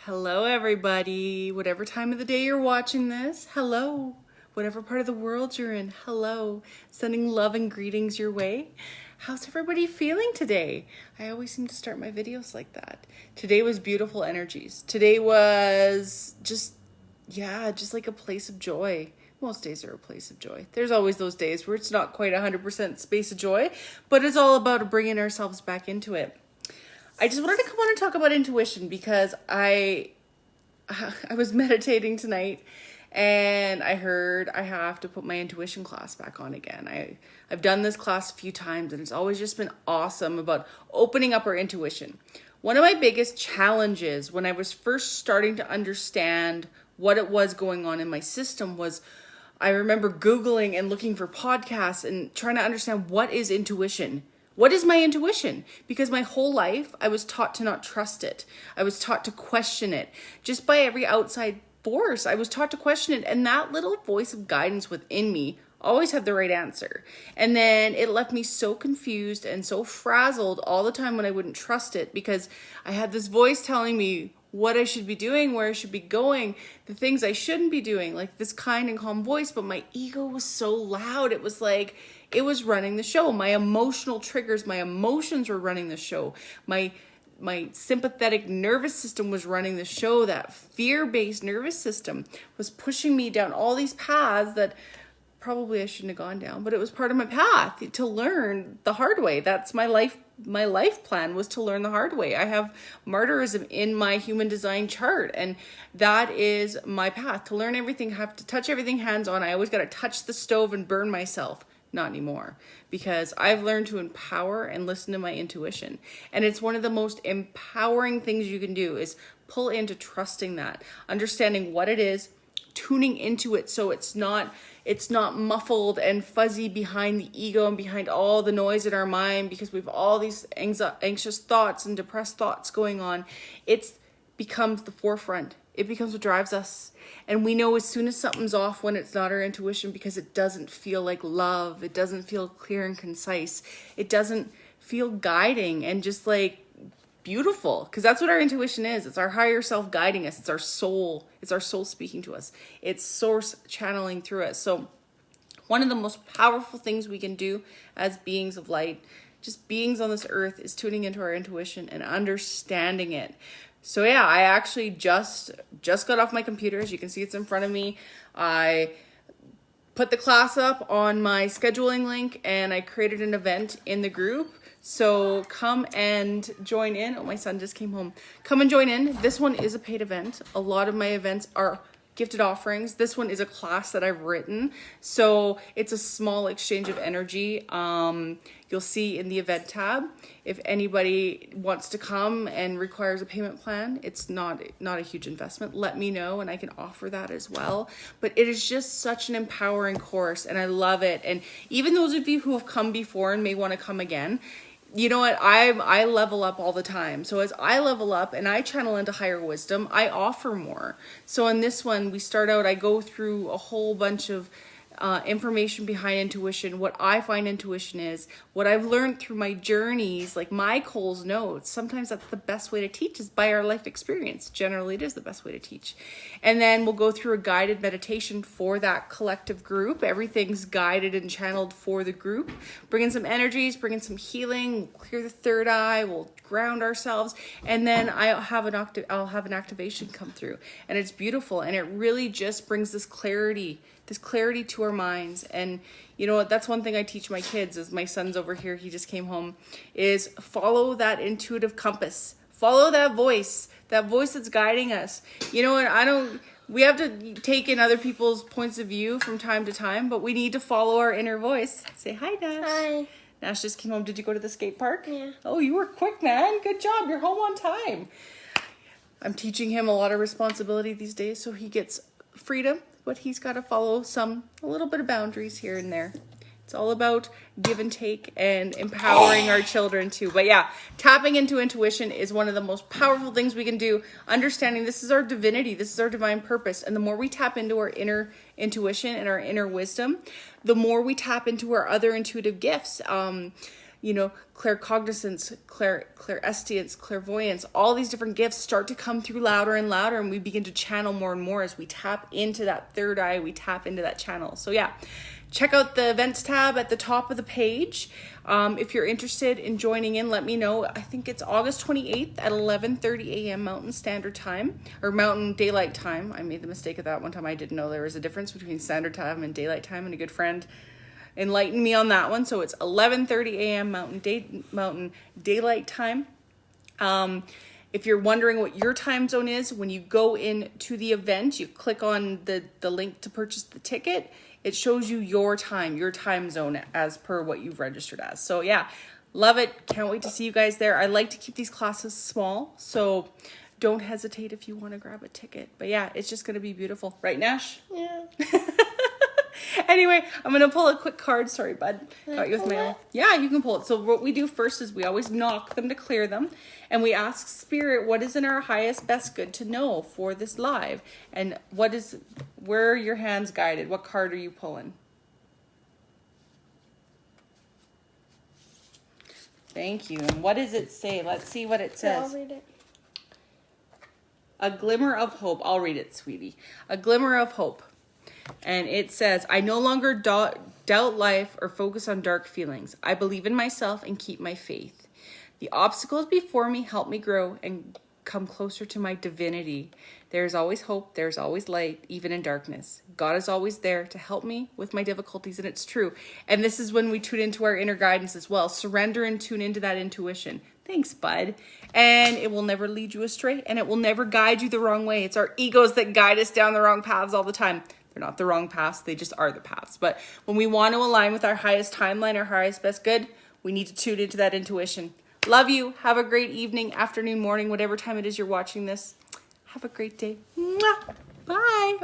Hello, everybody. Whatever time of the day you're watching this, hello. Whatever part of the world you're in, hello. Sending love and greetings your way. How's everybody feeling today? I always seem to start my videos like that. Today was beautiful energies. Today was just like a place of joy. Most days are a place of joy. There's always those days where it's not quite 100% space of joy, but it's all about bringing ourselves back into it. I just wanted to come on and talk about intuition because I was meditating tonight and I heard I have to put my intuition class back on again. I've done this class a few times and it's always just been awesome about opening up our intuition. One of my biggest challenges when I was first starting to understand what it was going on in my system was I remember Googling and looking for podcasts and trying to understand what is intuition. What is my intuition? Because my whole life, I was taught to not trust it. I was taught to question it. Just by every outside force, I was taught to question it. And that little voice of guidance within me always had the right answer. And then it left me so confused and so frazzled all the time when I wouldn't trust it because I had this voice telling me what I should be doing, where I should be going, the things I shouldn't be doing, like this kind and calm voice. But my ego was so loud. It was like, it was running the show. My emotional triggers, my emotions were running the show. My sympathetic nervous system was running the show. That fear-based nervous system was pushing me down all these paths that probably I shouldn't have gone down, but it was part of my path to learn the hard way. That's my life. My life plan was to learn the hard way. I have martyrism in my human design chart, and that is my path to learn everything, have to touch everything hands on. I always got to touch the stove and burn myself. Not anymore, because I've learned to empower and listen to my intuition. And it's one of the most empowering things you can do is pull into trusting that, understanding what it is, tuning into it so it's not muffled and fuzzy behind the ego and behind all the noise in our mind because we've all these anxious thoughts and depressed thoughts going on. It becomes the forefront. It becomes what drives us. And we know as soon as something's off when it's not our intuition because it doesn't feel like love. It doesn't feel clear and concise. It doesn't feel guiding and just like beautiful, because that's what our intuition is. It's our higher self guiding us. It's our soul. It's our soul speaking to us. It's source channeling through us. So one of the most powerful things we can do as beings of light, just beings on this earth, is tuning into our intuition and understanding it. So yeah, I actually just got off my computer. As you can see, it's in front of me. I put the class up on my scheduling link and I created an event in the group. So come and join in. Oh, my son just came home. Come and join in. This one is a paid event. A lot of my events are gifted offerings. This one is a class that I've written. So it's a small exchange of energy. You'll see in the event tab. If anybody wants to come and requires a payment plan, it's not a huge investment. Let me know and I can offer that as well. But it is just such an empowering course and I love it. And even those of you who have come before and may want to come again, you know what? I level up all the time. So as I level up and I channel into higher wisdom, I offer more. So in this one, we start out, I go through a whole bunch of information behind intuition, what I find intuition is, what I've learned through my journeys, like my Cole's notes. Sometimes that's the best way to teach is by our life experience. Generally, it is the best way to teach. And then we'll go through a guided meditation for that collective group. Everything's guided and channeled for the group. Bring in some energies, bring in some healing, we'll clear the third eye, we'll ground ourselves, and then I'll have an activation come through. And it's beautiful, and it really just brings this clarity to our minds. And you know what, that's one thing I teach my kids, is my son's over here, he just came home, is follow that intuitive compass. Follow that voice that's guiding us. You know what, we have to take in other people's points of view from time to time, but we need to follow our inner voice. Say hi, Nash. Hi. Nash just came home. Did you go to the skate park? Yeah. Oh, you were quick, man. Good job. You're home on time. I'm teaching him a lot of responsibility these days, so he gets freedom, but he's got to follow a little bit of boundaries here and there. It's all about give and take and empowering our children too. But yeah, tapping into intuition is one of the most powerful things we can do. Understanding this is our divinity, this is our divine purpose. And the more we tap into our inner intuition and our inner wisdom, the more we tap into our other intuitive gifts. claircognizance, clairestience, clairvoyance, all these different gifts start to come through louder and louder, and we begin to channel more and more as we tap into that third eye, we tap into that channel. So yeah, check out the events tab at the top of the page. If you're interested in joining in, let me know. I think it's August 28th at 11:30 a.m. Mountain Standard Time, or Mountain Daylight Time. I made the mistake of that one time. I didn't know there was a difference between Standard Time and Daylight Time, and a good friend enlightened me on that one. So it's 11:30 a.m. Mountain Daylight Time. If you're wondering what your time zone is, when you go into the event, you click on the link to purchase the ticket. It shows you your time zone as per what you've registered as. So yeah, love it. Can't wait to see you guys there. I like to keep these classes small, so don't hesitate if you want to grab a ticket. But yeah, it's just going to be beautiful. Right, Nash? Yeah. Anyway, I'm going to pull a quick card. Sorry, bud. Got you with my... Yeah, you can pull it. So what we do first is we always knock them to clear them. And we ask Spirit, what is in our highest, best good to know for this live? And where are your hands guided? What card are you pulling? Thank you. And what does it say? Let's see what it says. I'll read it. A glimmer of hope. I'll read it, sweetie. A glimmer of hope. And it says, I no longer doubt life or focus on dark feelings. I believe in myself and keep my faith. The obstacles before me help me grow and come closer to my divinity. There is always hope. There's always light, even in darkness. God is always there to help me with my difficulties, and it's true. And this is when we tune into our inner guidance as well. Surrender and tune into that intuition. Thanks, bud. And it will never lead you astray, and it will never guide you the wrong way. It's our egos that guide us down the wrong paths all the time. They're not the wrong paths. They just are the paths. But when we want to align with our highest timeline, our highest best good, we need to tune into that intuition. Love you. Have a great evening, afternoon, morning, whatever time it is you're watching this. Have a great day. Mwah. Bye.